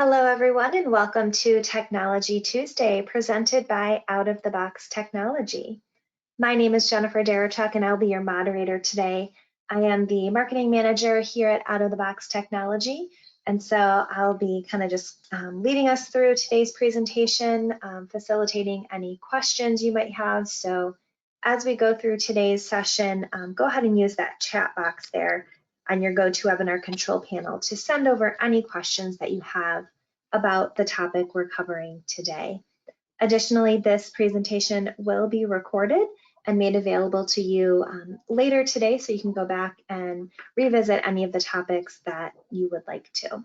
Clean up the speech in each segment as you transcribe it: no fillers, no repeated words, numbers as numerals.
Hello, everyone, and welcome to Technology Tuesday, presented by Out of the Box Technology. My name is Jennifer Darachuk, and I'll be your moderator today. I am the marketing manager here at Out of the Box Technology, and so I'll be kind of just leading us through today's presentation, facilitating any questions you might have. So as we go through today's session, go ahead and use that chat box there on your GoToWebinar control panel to send over any questions that you have about the topic we're covering today. Additionally, this presentation will be recorded and made available to you later today, so you can go back and revisit any of the topics that you would like to.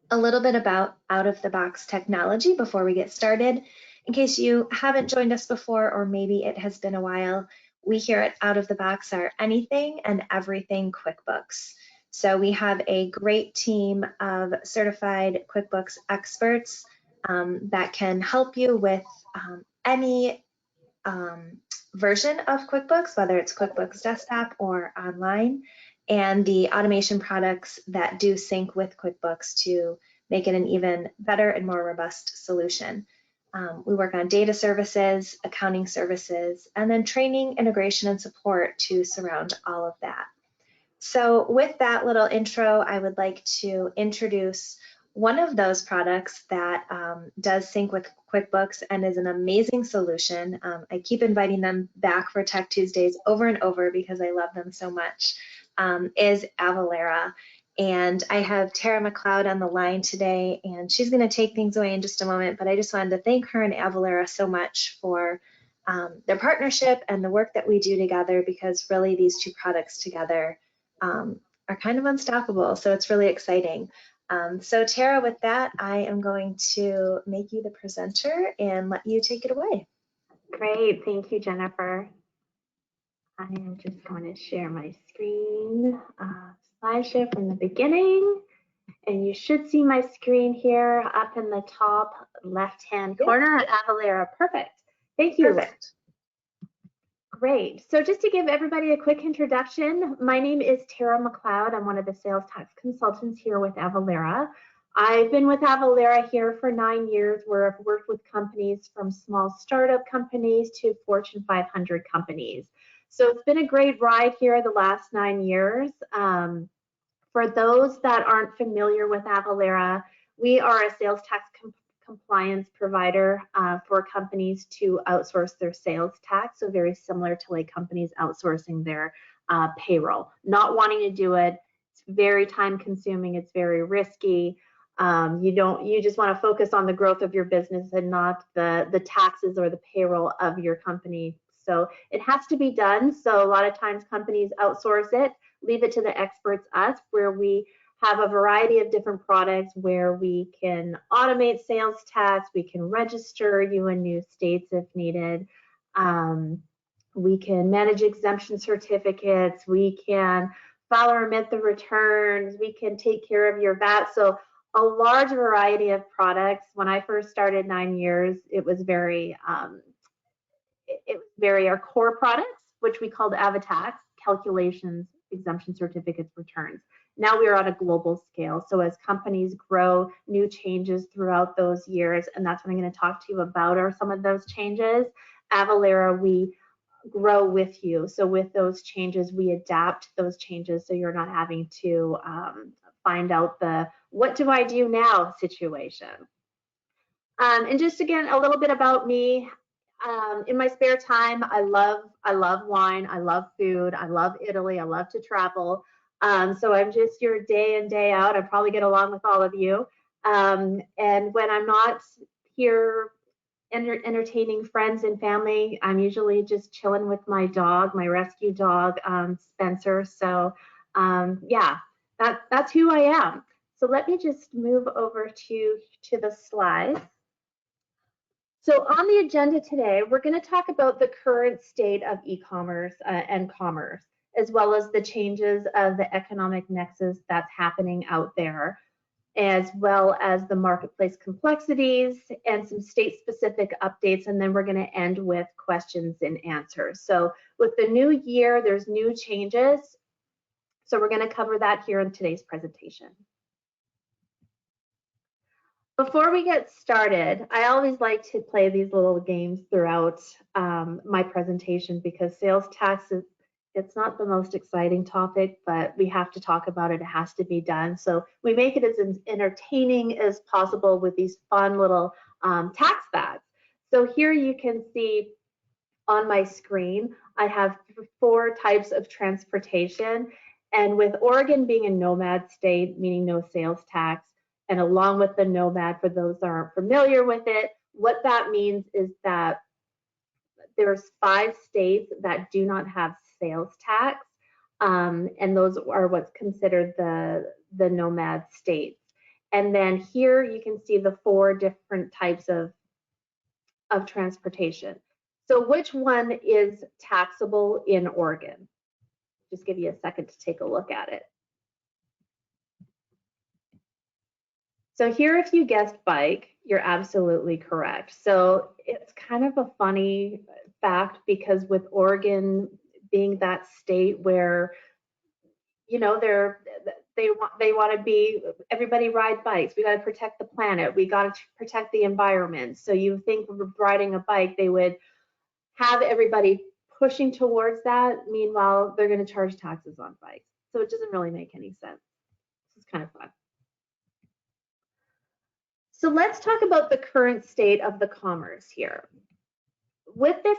A little bit about Out of the Box Technology before we get started. In case you haven't joined us before, or maybe it has been a while, we here at Out of the Box are anything and everything QuickBooks. So we have a great team of certified QuickBooks experts that can help you with any version of QuickBooks, whether it's QuickBooks Desktop or online, and the automation products that do sync with QuickBooks to make it an even better and more robust solution. We work on data services, accounting services, and then training, integration, and support to surround all of that. So with that little intro, I would like to introduce one of those products that does sync with QuickBooks and is an amazing solution. I keep inviting them back for Tech Tuesdays over and over because I love them so much, is Avalara. And I have Tara McLeod on the line today, and she's going to take things away in just a moment, but I just wanted to thank her and Avalara so much for their partnership and the work that we do together, because really these two products together are kind of unstoppable. So it's really exciting. So Tara, with that, I am going to make you the presenter and let you take it away. Great, thank you, Jennifer. I am just going to share my screen, slideshow from the beginning, and you should see my screen here up in the top left-hand corner at Avalara. Perfect, thank you. Perfect. Great. So just to give everybody a quick introduction, my name is Tara McLeod. I'm one of the sales tax consultants here with Avalara. I've been with Avalara here for 9 years, where I've worked with companies from small startup companies to Fortune 500 companies. So it's been a great ride here the last 9 years. For those that aren't familiar with Avalara, we are a sales tax compliance provider for companies to outsource their sales tax. So very similar to like companies outsourcing their payroll, not wanting to do it. It's very time consuming. It's very risky. You just want to focus on the growth of your business and not the taxes or the payroll of your company. So it has to be done. So a lot of times companies outsource it, leave it to the experts, us, where we have a variety of different products where we can automate sales tax, we can register you in new states if needed, we can manage exemption certificates, we can file or remit the returns, we can take care of your VAT. So a large variety of products. When I first started 9 years, it was very our core products, which we called AvaTax, calculations, exemption certificates, returns. Now we are on a global scale. So as companies grow, new changes throughout those years, and that's what I'm going to talk to you about are some of those changes. Avalara, we grow with you. So with those changes, we adapt those changes so you're not having to find out the what do I do now situation. And just again, a little bit about me. In my spare time, I love wine, I love food, I love Italy, I love to travel. So I'm just your day in, day out. I probably get along with all of you. And when I'm not here entertaining friends and family, I'm usually just chilling with my dog, my rescue dog, Spencer. So yeah, that's who I am. So let me just move over to the slides. So on the agenda today, we're going to talk about the current state of e-commerce and commerce, as well as the changes of the economic nexus that's happening out there, as well as the marketplace complexities and some state-specific updates, and then we're going to end with questions and answers. So with the new year, there's new changes, so we're going to cover that here in today's presentation. Before we get started, I always like to play these little games throughout my presentation because sales tax is it's not the most exciting topic, but we have to talk about it. It has to be done. So we make it as entertaining as possible with these fun little tax facts. So here you can see on my screen, I have 4 types of transportation. And with Oregon being a nomad state, meaning no sales tax, and along with the nomad, for those that aren't familiar with it, what that means is that there's 5 states that do not have sales tax, and those are what's considered the nomad states. And then here you can see the 4 different types of transportation. So which one is taxable in Oregon? Just give you a second to take a look at it. So here, if you guessed bike, you're absolutely correct. So it's kind of a funny fact because with Oregon being that state where, you know, they want to be everybody ride bikes. We got to protect the planet. We got to protect the environment. So you think riding a bike, they would have everybody pushing towards that. Meanwhile, they're going to charge taxes on bikes. So it doesn't really make any sense. It's kind of fun. So let's talk about the current state of the commerce here. With this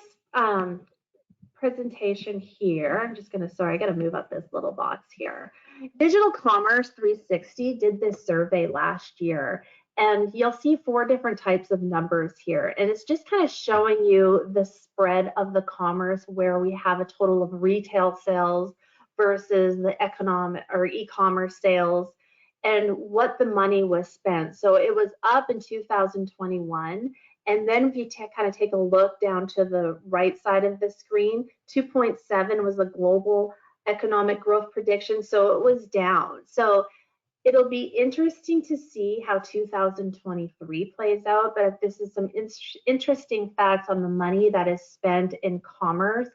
presentation here, I'm just going to, sorry, I got to move up this little box here. Digital Commerce 360 did this survey last year, and you'll see 4 different types of numbers here. And it's just kind of showing you the spread of the commerce where we have a total of retail sales versus the economic or e-commerce sales and what the money was spent. So it was up in 2021. And then if you kind of take a look down to the right side of the screen, 2.7 was the global economic growth prediction. So it was down. So it'll be interesting to see how 2023 plays out, but this is some interesting facts on the money that is spent in commerce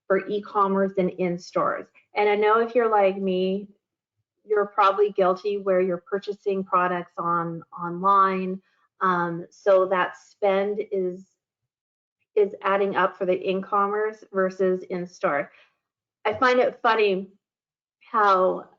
for e-commerce and in stores. And I know if you're like me, you're probably guilty where you're purchasing products online. So that spend is adding up for the in-commerce versus in-store. I find it funny how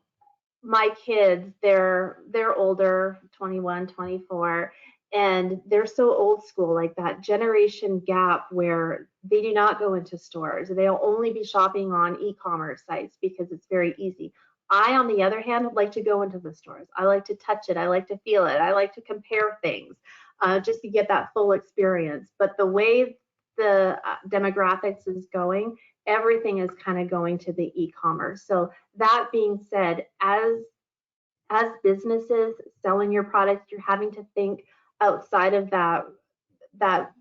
my kids, they're older, 21, 24, and they're so old school, like that generation gap where they do not go into stores. They'll only be shopping on e-commerce sites because it's very easy. I, on the other hand, like to go into the stores. I like to touch it. I like to feel it. I like to compare things just to get that full experience. But the way the demographics is going, everything is kind of going to the e-commerce. So that being said, as businesses selling your products, you're having to think outside of that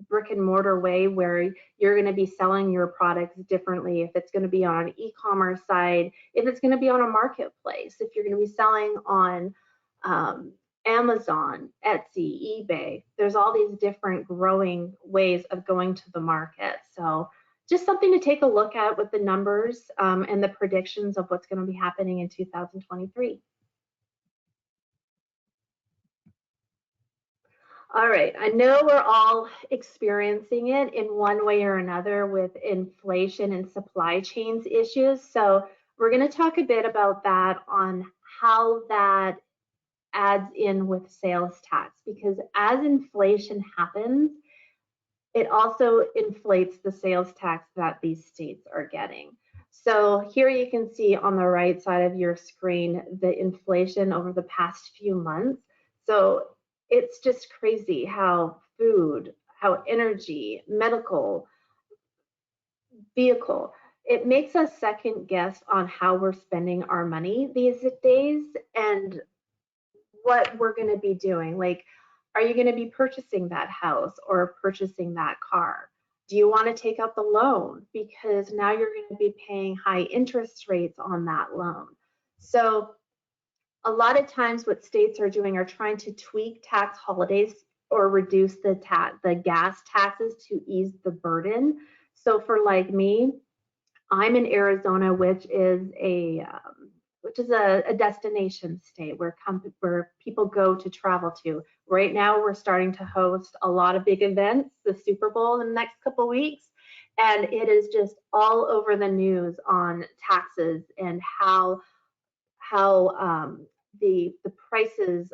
brick and mortar way where you're going to be selling your products differently. If it's going to be on an e-commerce side, if it's going to be on a marketplace, if you're going to be selling on Amazon, Etsy, eBay, there's all these different growing ways of going to the market. So just something to take a look at with the numbers and the predictions of what's going to be happening in 2023. All right, I know we're all experiencing it in one way or another with inflation and supply chains issues. So we're going to talk a bit about that on how that adds in with sales tax, because as inflation happens, it also inflates the sales tax that these states are getting. So here you can see on the right side of your screen the inflation over the past few months. So it's just crazy how food, how energy, medical, vehicle, it makes us second guess on how we're spending our money these days and what we're going to be doing. Like, are you going to be purchasing that house or purchasing that car? Do you want to take out the loan? Because now you're going to be paying high interest rates on that loan. So a lot of times what states are doing are trying to tweak tax holidays or reduce the gas taxes to ease the burden. So for like me, I'm in Arizona, which is which is a destination state where people go to travel to. Right now, we're starting to host a lot of big events, the Super Bowl in the next couple weeks, and it is just all over the news on taxes and how the prices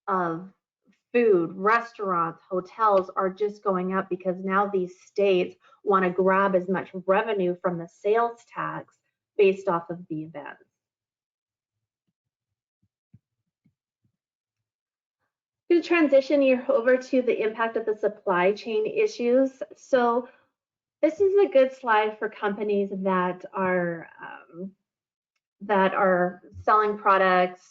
of food, restaurants, hotels are just going up because now these states want to grab as much revenue from the sales tax based off of the events. To transition you over to the impact of the supply chain issues. So this is a good slide for companies that are selling products,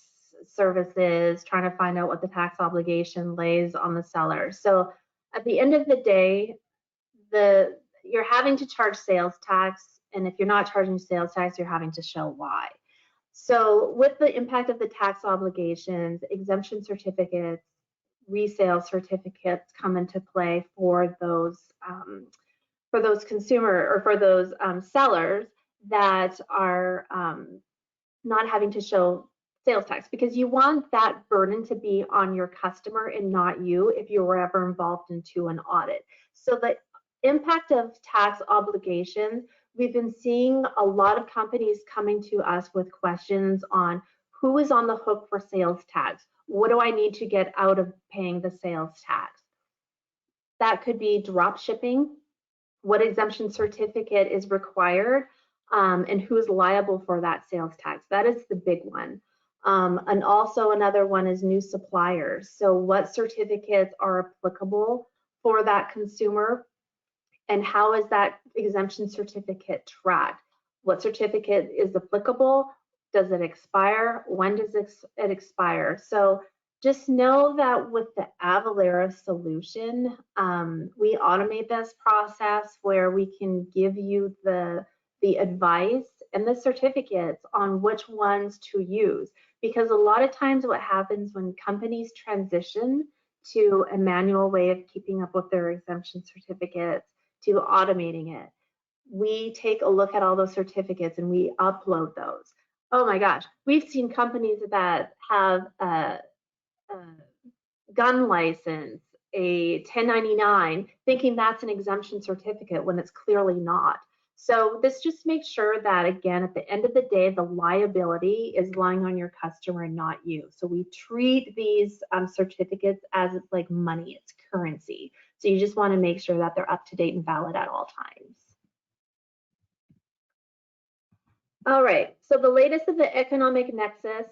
services, trying to find out what the tax obligation lays on the seller. So at the end of the day, you're having to charge sales tax, and if you're not charging sales tax, you're having to show why. So with the impact of the tax obligations, exemption certificates, resale certificates come into play for those consumer or for those sellers that are not having to show sales tax, because you want that burden to be on your customer and not you if you were ever involved into an audit. So the impact of tax obligations, we've been seeing a lot of companies coming to us with questions on who is on the hook for sales tax. What do I need to get out of paying the sales tax? That could be drop shipping, what exemption certificate is required, and who's liable for that sales tax. That is the big one. And also another one is new suppliers. So what certificates are applicable for that consumer, and how is that exemption certificate tracked? What certificate is applicable? Does it expire? When does it expire? So just know that with the Avalara solution, we automate this process where we can give you the advice and the certificates on which ones to use. Because a lot of times what happens when companies transition to a manual way of keeping up with their exemption certificates to automating it, we take a look at all those certificates and we upload those. Oh my gosh, we've seen companies that have a gun license, a 1099, thinking that's an exemption certificate when it's clearly not. So this just makes sure that, again, at the end of the day, the liability is lying on your customer and not you. So we treat these certificates as it's like money, it's currency. So you just want to make sure that they're up to date and valid at all times. All right, so the latest of the economic nexus,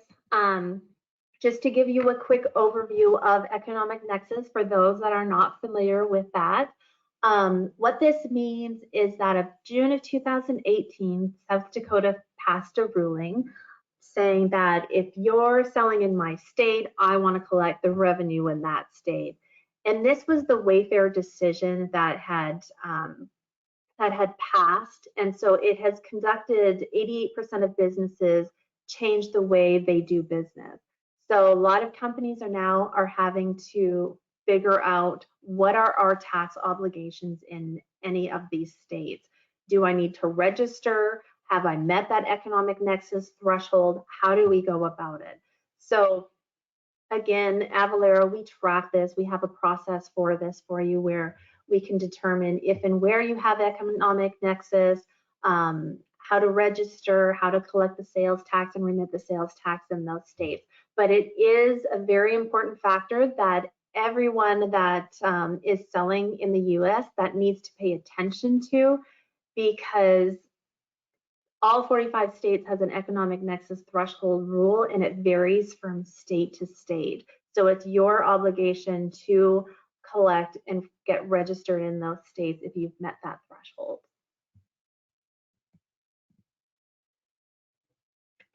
just to give you a quick overview of economic nexus for those that are not familiar with that. What this means is that of June of 2018, South Dakota passed a ruling saying that if you're selling in my state, I want to collect the revenue in that state. And this was the Wayfair decision that had passed, and so it has conducted 88% of businesses change the way they do business. So a lot of companies are having to figure out, what are our tax obligations in any of these states? Do I need to register? Have I met that economic nexus threshold? How do we go about it? So again, Avalara, we track this. We have a process for this for you where we can determine if and where you have economic nexus, how to register, how to collect the sales tax and remit the sales tax in those states. But it is a very important factor that everyone that is selling in the US that needs to pay attention to, because all 45 states has an economic nexus threshold rule, and it varies from state to state. So it's your obligation to collect and get registered in those states if you've met that threshold.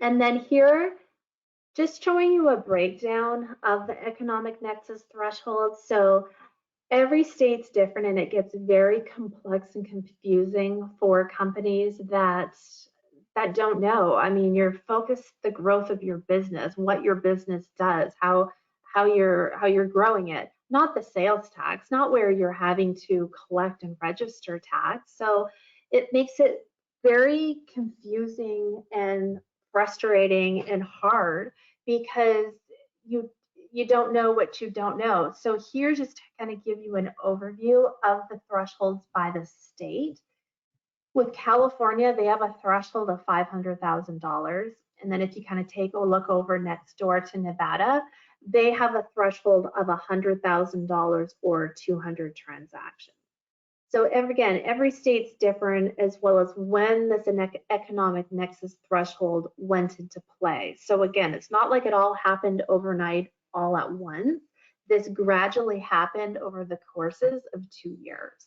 And then here, just showing you a breakdown of the economic nexus threshold. So every state's different, and it gets very complex and confusing for companies that don't know. I mean, you're focused the growth of your business, what your business does, how you're growing it, not the sales tax, not where you're having to collect and register tax. So it makes it very confusing and frustrating and hard because you don't know what you don't know. So here's just to kind of give you an overview of the thresholds by the state. With California, they have a threshold of $500,000. And then if you kind of take a look over next door to Nevada, they have a threshold of $100,000 or 200 transactions. So again, every state's different, as well as when this economic nexus threshold went into play. So again, it's not like it all happened overnight all at once. This gradually happened over the courses of 2 years.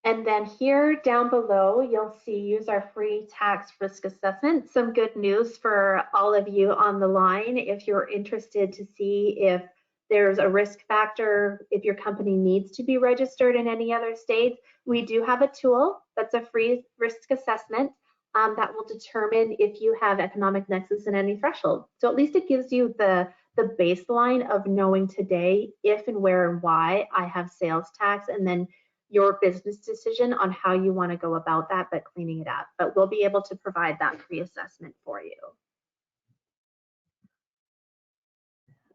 And then here down below, you'll see use our free tax risk assessment. Some good news for all of you on the line if you're interested to see if there's a risk factor, if your company needs to be registered in any other states. We do have a tool that's a free risk assessment that will determine if you have economic nexus in any threshold. So at least it gives you the baseline of knowing today if and where and why I have sales tax, and then your business decision on how you want to go about that, but cleaning it up. But we'll be able to provide that free assessment for you.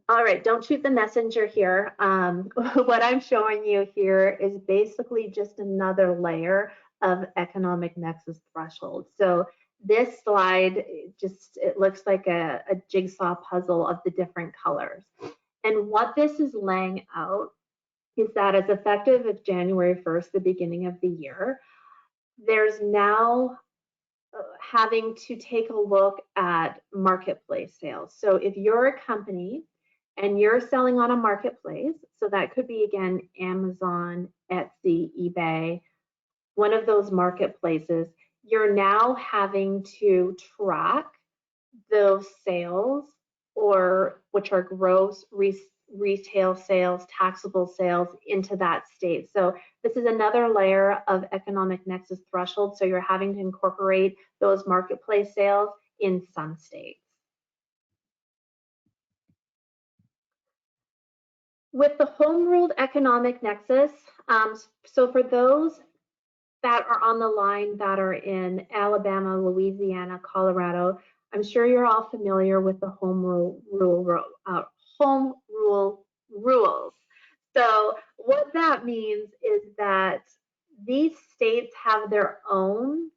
All right, don't shoot the messenger here. What I'm showing you here is basically just another layer of economic nexus threshold. So this slide, it looks like a jigsaw puzzle of the different colors. And what this is laying out is that as effective of January 1st, the beginning of the year, there's now having to take a look at marketplace sales. So if you're a company and you're selling on a marketplace, so that could be, again, Amazon, Etsy, eBay, one of those marketplaces, you're now having to track those sales, or which are gross retail sales, taxable sales into that state. So this is another layer of economic nexus threshold. So you're having to incorporate those marketplace sales in some states. With the home ruled economic nexus, so for those that are on the line that are in Alabama, Louisiana, Colorado, I'm sure you're all familiar with the home rule rules. So what that means is that these states have their own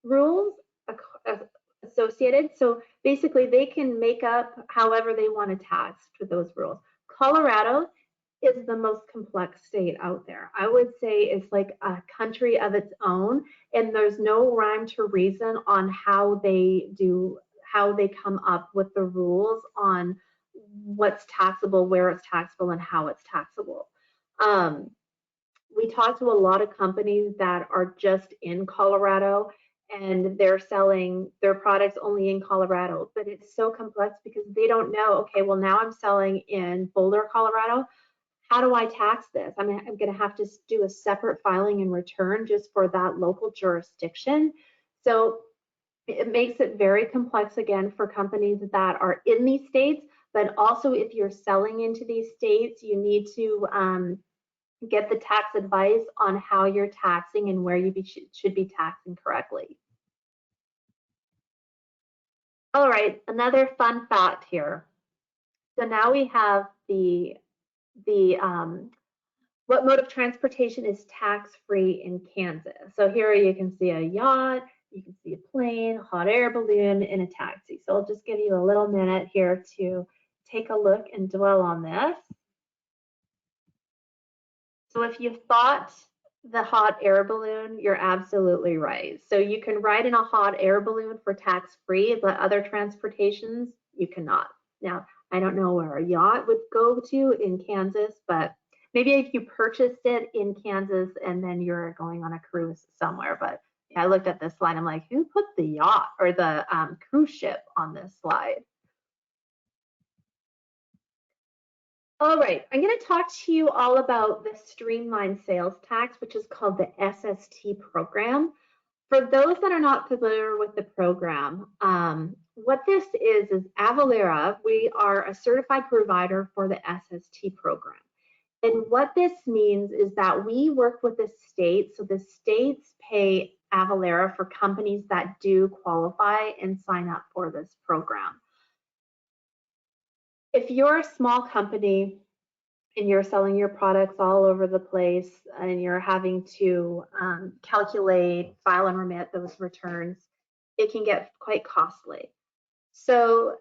rules associated. So basically they can make up however they want to tax for those rules. Colorado is the most complex state out there. I would say it's like a country of its own, and there's no rhyme to reason on how they come up with the rules on what's taxable, where it's taxable, and how it's taxable. We talk to a lot of companies that are just in Colorado, and they're selling their products only in Colorado, but it's so complex because they don't know, okay, well, now I'm selling in Boulder, Colorado. How do I tax this? I mean, I'm going to have to do a separate filing and return just for that local jurisdiction. So it makes it very complex, again, for companies that are in these states, but also if you're selling into these states, you need to get the tax advice on how you're taxing and where you should be taxing correctly. All right, another fun fact here. So now we have what mode of transportation is tax-free in Kansas. So here you can see a yacht, you can see a plane, hot air balloon, and a taxi. So I'll just give you a little minute here to take a look and dwell on this. So if you thought the hot air balloon, you're absolutely right. So you can ride in a hot air balloon for tax-free, but other transportations, you cannot. Now, I don't know where a yacht would go to in Kansas, but maybe if you purchased it in Kansas and then you're going on a cruise somewhere. But yeah, I looked at this slide, I'm like, who put the yacht or the cruise ship on this slide? All right, I'm going to talk to you all about the streamlined sales tax, which is called the SST program. For those that are not familiar with the program, what this is Avalara. We are a certified provider for the SST program. And what this means is that we work with the states, so the states pay Avalara for companies that do qualify and sign up for this program. If you're a small company and you're selling your products all over the place and you're having to calculate, file, and remit those returns, it can get quite costly. So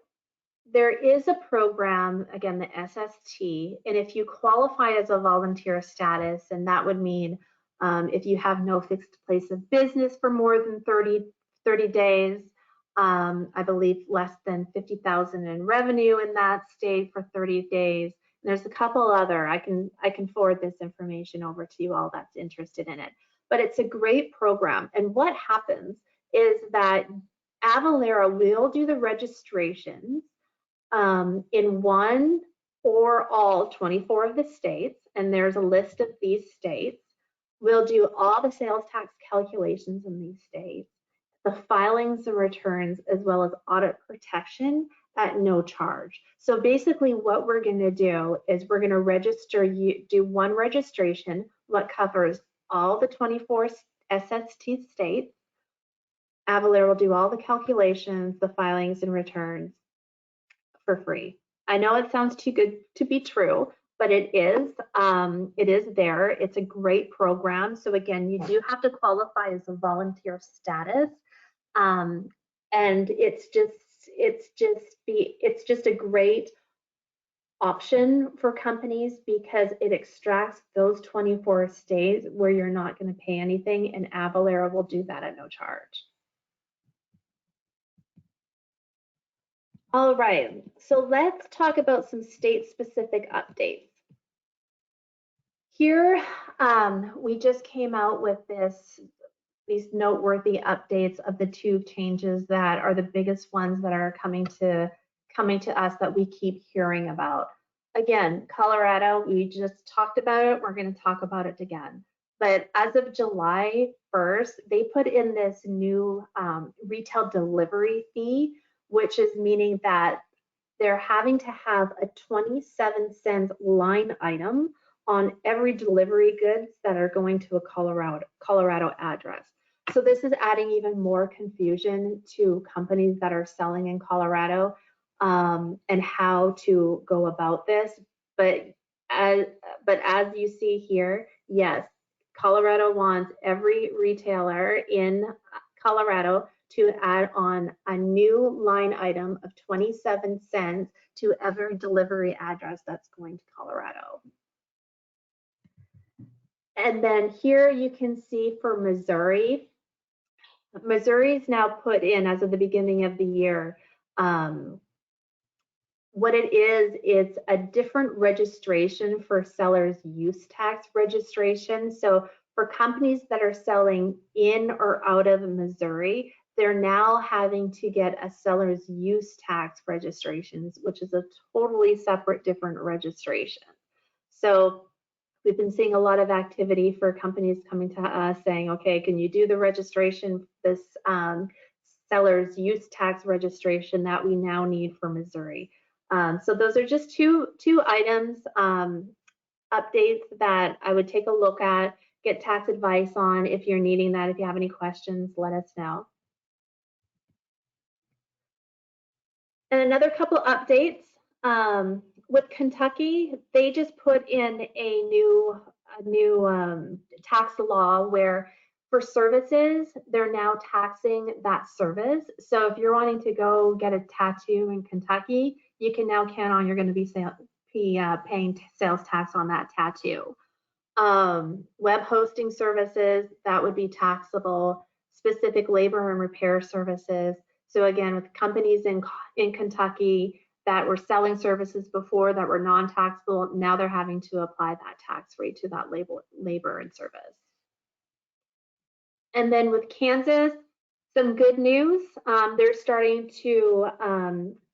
there is a program, again, the SST, and if you qualify as a volunteer status, and that would mean if you have no fixed place of business for more than 30 days, I believe less than 50,000 in revenue in that state for 30 days. And there's a couple other, I can forward this information over to you all that's interested in it. But it's a great program. And what happens is that Avalara will do the registrations in one or all 24 of the states, and there's a list of these states. We'll do all the sales tax calculations in these states, the filings and returns, as well as audit protection at no charge. So basically what we're going to do is we're going to register you, do one registration, what covers all the 24 SST states. Avalara will do all the calculations, the filings and returns for free. I know it sounds too good to be true, but it is there. It's a great program. So again, you do have to qualify as a volunteer status. And it's just a great option for companies because it extracts those 24 states where you're not going to pay anything, and Avalara will do that at no charge. All right, so let's talk about some state-specific updates. Here, we just came out with these noteworthy updates of the two changes that are the biggest ones that are coming to us that we keep hearing about. Again, Colorado, we just talked about it. We're going to talk about it again. But as of July 1st, they put in this new retail delivery fee, which is meaning that they're having to have a 27-cent line item on every delivery goods that are going to a Colorado address. So this is adding even more confusion to companies that are selling in Colorado and how to go about this. But as you see here, yes, Colorado wants every retailer in Colorado to add on a new line item of 27 cents to every delivery address that's going to Colorado. And then here you can see for Missouri. Missouri is now put in as of the beginning of the year. What it is, it's a different registration for seller's use tax registration. So for companies that are selling in or out of Missouri, they're now having to get a seller's use tax registrations, which is a totally separate, different registration. So we've been seeing a lot of activity for companies coming to us saying, okay, can you do the registration, this seller's use tax registration that we now need for Missouri. So those are just two items, updates that I would take a look at, get tax advice on if you're needing that. If you have any questions, let us know. And another couple updates. With Kentucky, they just put in a new tax law where for services, they're now taxing that service. So if you're wanting to go get a tattoo in Kentucky, you can now count on you're going to be paying sales tax on that tattoo. Web hosting services, that would be taxable. Specific labor and repair services. So again, with companies in Kentucky that were selling services before that were non-taxable, now they're having to apply that tax rate to that labor and service. And then with Kansas, some good news. They're starting to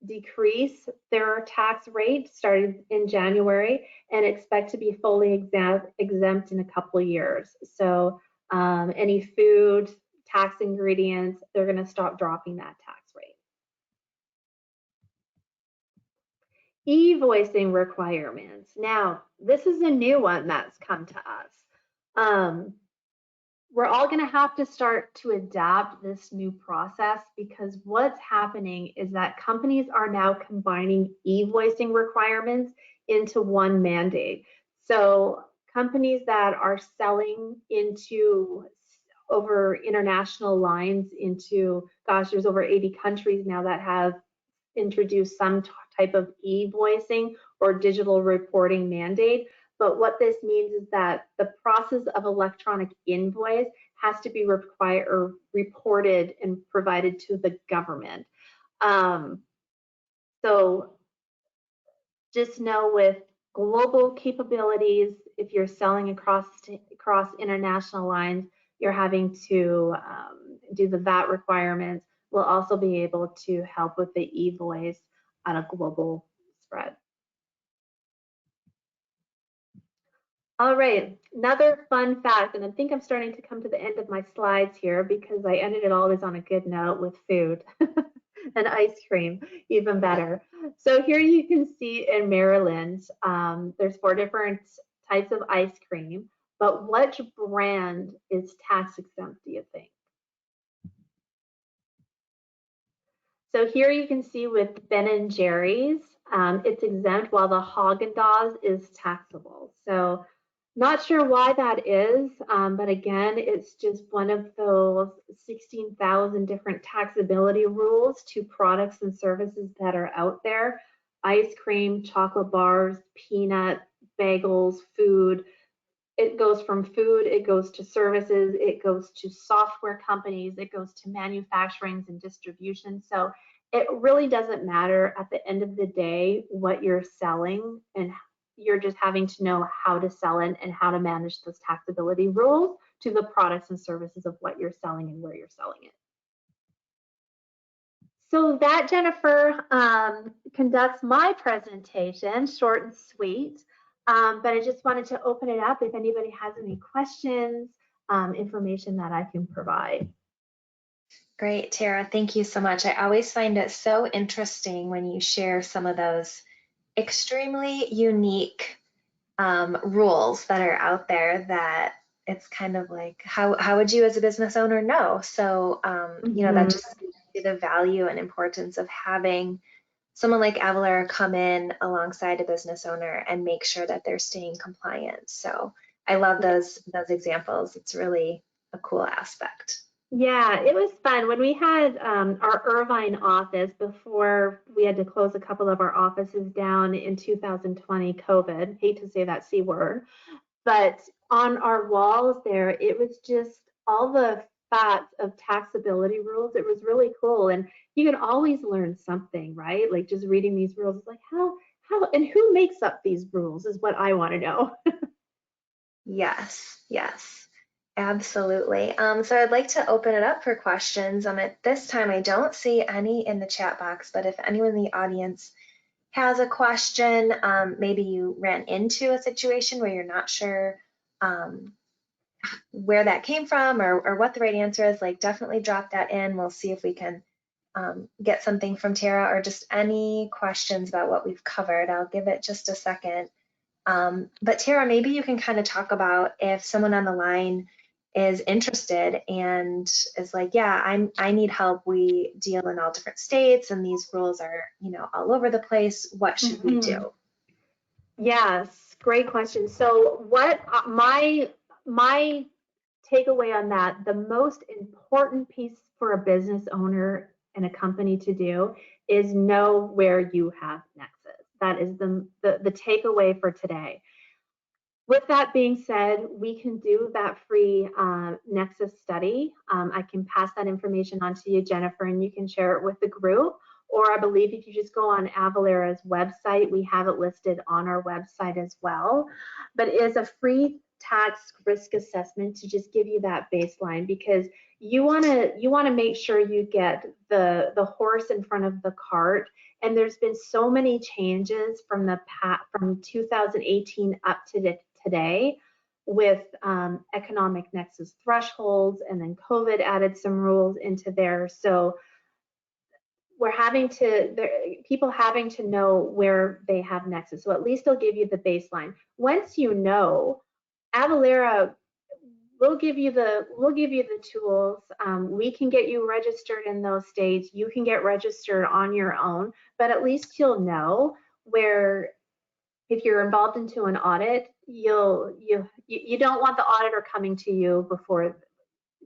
decrease their tax rate starting in January and expect to be fully exempt in a couple of years. So any food, tax ingredients, they're going to stop dropping that tax rate. E-voicing requirements. Now, this is a new one that's come to us. we're all going to have to start to adapt this new process, because what's happening is that companies are now combining e-voicing requirements into one mandate. So companies that are selling into over international lines into, gosh, there's over 80 countries now that have introduced some type of e-voicing or digital reporting mandate. But what this means is that the process of electronic invoice has to be required or reported and provided to the government. So just know, with global capabilities, if you're selling across international lines, you're having to do the VAT requirements. We'll also be able to help with the e-voice on a global spread. All right, another fun fact, and I think I'm starting to come to the end of my slides here because I ended it always on a good note with food and ice cream, even better. So here you can see in Maryland, there's 4 different types of ice cream, but which brand is tax exempt, do you think? So here you can see with Ben and Jerry's, it's exempt, while the Haagen-Dazs is taxable. So not sure why that is, but again, it's just one of those 16,000 different taxability rules to products and services that are out there. Ice cream, chocolate bars, peanut, bagels, food. It goes from food, it goes to services, it goes to software companies, it goes to manufacturing and distribution. So it really doesn't matter at the end of the day what you're selling, and you're just having to know how to sell it and how to manage those taxability rules to the products and services of what you're selling and where you're selling it. So that, Jennifer, conducts my presentation, short and sweet. But I just wanted to open it up if anybody has any questions, information that I can provide. Great, Tara. Thank you so much. I always find it so interesting when you share some of those extremely unique rules that are out there, that it's kind of like, how would you as a business owner know? So, you know, that just speaks to the value and importance of having someone like Avalara come in alongside a business owner and make sure that they're staying compliant. So I love those examples. It's really a cool aspect. Yeah, it was fun. When we had our Irvine office, before we had to close a couple of our offices down in 2020, COVID, hate to say that C word, but on our walls there, it was just all the facts of taxability rules. It was really cool. And you can always learn something, right? Like just reading these rules, it's like, how, and who makes up these rules is what I want to know. Yes, yes, absolutely. So I'd like to open it up for questions. At this time, I don't see any in the chat box, but if anyone in the audience has a question, maybe you ran into a situation where you're not sure where that came from, or what the right answer is, like definitely drop that in. We'll see if we can get something from Tara, or just any questions about what we've covered. I'll give it just a second. But Tara, maybe you can kind of talk about if someone on the line is interested and is like, yeah, I need help. We deal in all different states and these rules are, you know, all over the place. What should we do? Yes, great question. So what my takeaway on that, the most important piece for a business owner and a company to do is know where you have nexus. That is the takeaway for today. With that being said, we can do that free Nexus study. I can pass that information on to you, Jennifer, and you can share it with the group. Or I believe if you just go on Avalara's website, we have it listed on our website as well. But it is a free tax risk assessment to just give you that baseline, because you want to make sure you get the horse in front of the cart. And there's been so many changes from 2018 up to today, with economic nexus thresholds, and then COVID added some rules into there. So we're people having to know where they have nexus. So at least they'll give you the baseline. Once you know, Avalara, we'll give you the tools. We can get you registered in those states. You can get registered on your own, but at least you'll know where if you're involved into an audit, you don't want the auditor coming to you before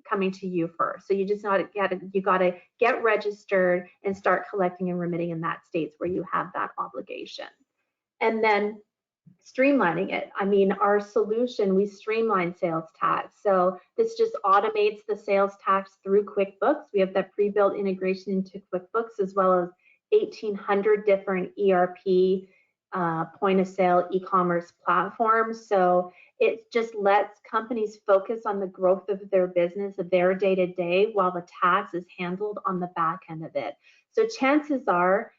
coming to you first. So you just you got to get registered and start collecting and remitting in that states where you have that obligation. And then streamlining it. I mean, our solution, we streamline sales tax. So this just automates the sales tax through QuickBooks. We have that pre-built integration into QuickBooks, as well as 1,800 different ERP point of sale e-commerce platforms. So it just lets companies focus on the growth of their business, of their day-to-day, while the tax is handled on the back end of it. So chances are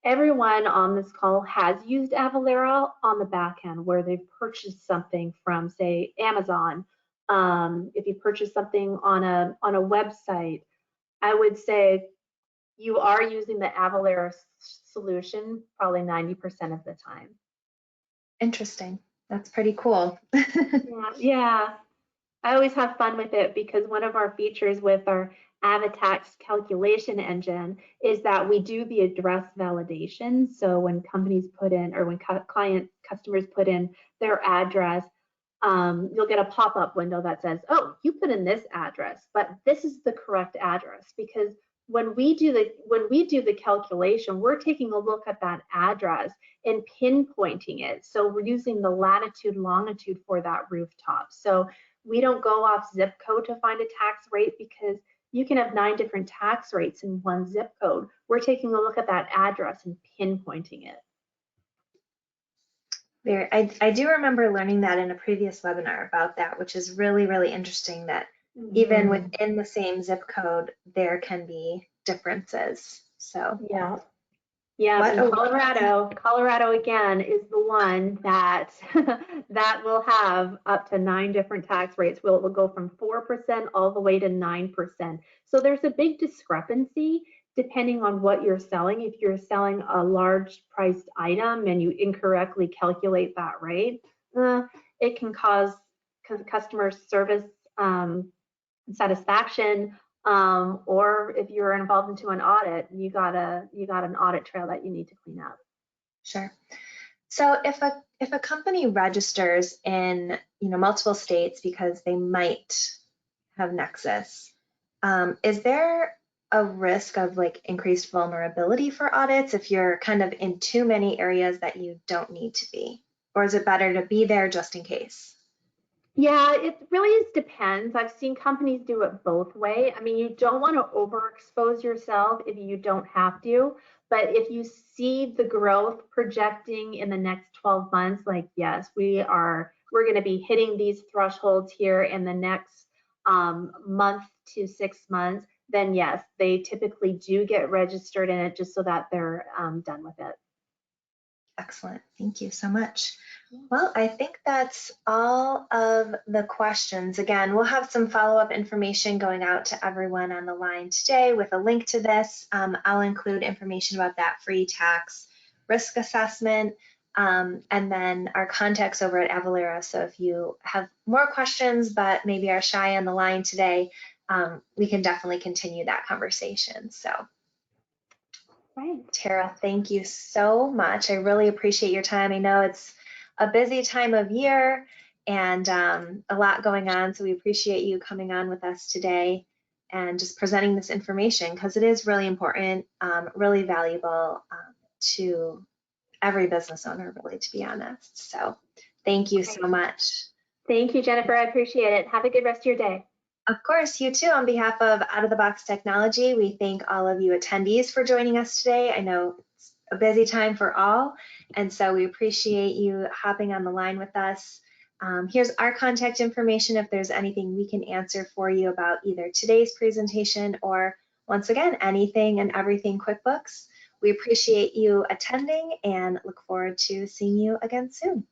everyone on this call has used Avalara on the back end, where they've purchased something from, say, Amazon. If you purchase something on a website, I would say you are using the Avalara solution probably 90% of the time. Interesting. That's pretty cool. Yeah. I always have fun with it because one of our features with our AvaTax calculation engine is that we do the address validation. So when companies put in, or when customers put in their address, you'll get a pop-up window that says, oh, you put in this address, but this is the correct address. Because when we do the calculation, we're taking a look at that address and pinpointing it. So we're using the latitude, longitude for that rooftop. So we don't go off zip code to find a tax rate, because you can have 9 different tax rates in one zip code. We're taking a look at that address and pinpointing it. I do remember learning that in a previous webinar about that, which is really, really interesting, that even within the same zip code, there can be differences. So yeah, Colorado again is the one that that will have up to 9 different tax rates. It will go from 4% all the way to 9%. So there's a big discrepancy depending on what you're selling. If you're selling a large priced item and you incorrectly calculate that rate, it can cause customer service satisfaction, or if you're involved into an audit, you got an audit trail that you need to clean up. Sure. So if a company registers in multiple states because they might have Nexus, is there a risk of like increased vulnerability for audits if you're kind of in too many areas that you don't need to be? Or is it better to be there just in case? Yeah, it really depends. I've seen companies do it both ways. I mean, you don't want to overexpose yourself if you don't have to, but if you see the growth projecting in the next 12 months, like, yes, we're going to be hitting these thresholds here in the next month to 6 months, then yes, they typically do get registered in it just so that they're done with it. Excellent. Thank you so much. Well, I think that's all of the questions. Again, we'll have some follow-up information going out to everyone on the line today with a link to this. I'll include information about that free tax risk assessment, and then our contacts over at Avalara. So if you have more questions but maybe are shy on the line today, we can definitely continue that conversation. So. Right. Tara, thank you so much. I really appreciate your time. I know it's a busy time of year and a lot going on, so we appreciate you coming on with us today and just presenting this information, because it is really important, really valuable to every business owner, really, to be honest. So thank you so much. Thank you, Jennifer. I appreciate it. Have a good rest of your day. Of course, you too. On behalf of Out of the Box Technology, we thank all of you attendees for joining us today. I know it's a busy time for all, and so we appreciate you hopping on the line with us. Here's our contact information if there's anything we can answer for you about either today's presentation or, once again, anything and everything QuickBooks. We appreciate you attending and look forward to seeing you again soon.